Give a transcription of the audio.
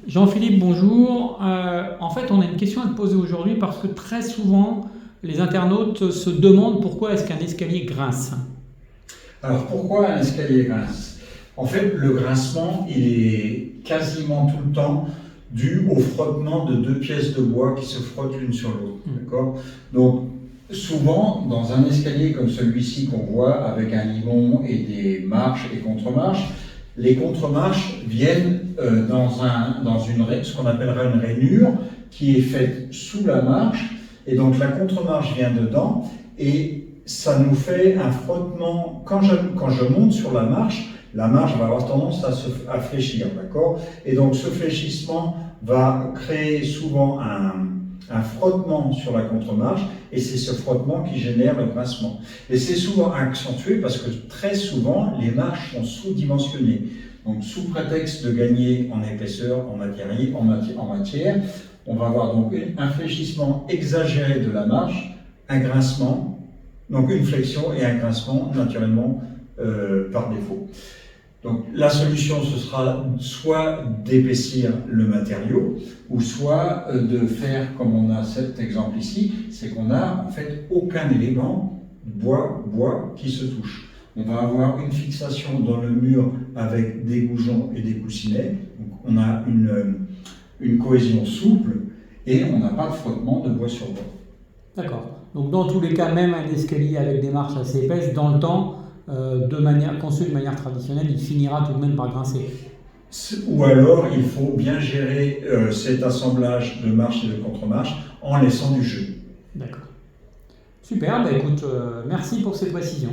Jean-Philippe, bonjour. En fait, on a une question à te poser aujourd'hui parce que très souvent, les internautes se demandent pourquoi est-ce qu'un escalier grince. Alors pourquoi un escalier grince? En fait, le grincement, il est quasiment tout le temps dû au frottement de deux pièces de bois qui se frottent l'une sur l'autre. D'accord? Donc, souvent, dans un escalier comme celui-ci qu'on voit avec un limon et des marches et contre-marches, les contre-marches viennent ce qu'on appellera une rainure qui est faite sous la marche, et donc la contre-marche vient dedans, et ça nous fait un frottement. Quand je monte sur la marche va avoir tendance à fléchir, d'accord? Et donc ce fléchissement va créer souvent un frottement sur la contre-marche, et c'est ce frottement qui génère le grincement. Et c'est souvent accentué parce que très souvent, les marches sont sous-dimensionnées. Donc sous prétexte de gagner en épaisseur, en matière, on va avoir donc un fléchissement exagéré de la marche, un grincement, donc une flexion et un grincement naturellement par défaut. Donc la solution, ce sera soit d'épaissir le matériau, ou soit de faire comme on a cet exemple ici, c'est qu'on n'a en fait aucun élément bois qui se touche. On va avoir une fixation dans le mur avec des goujons et des coussinets, donc on a une cohésion souple et on n'a pas de frottement de bois sur bois. D'accord. Donc dans tous les cas, même un escalier avec des marches assez épaisses, dans le temps, conçu de manière traditionnelle, il finira tout de même par grincer. Ou alors, il faut bien gérer cet assemblage de marches et de contre-marches en laissant du jeu. D'accord. Super, bah écoute, merci pour ces précisions.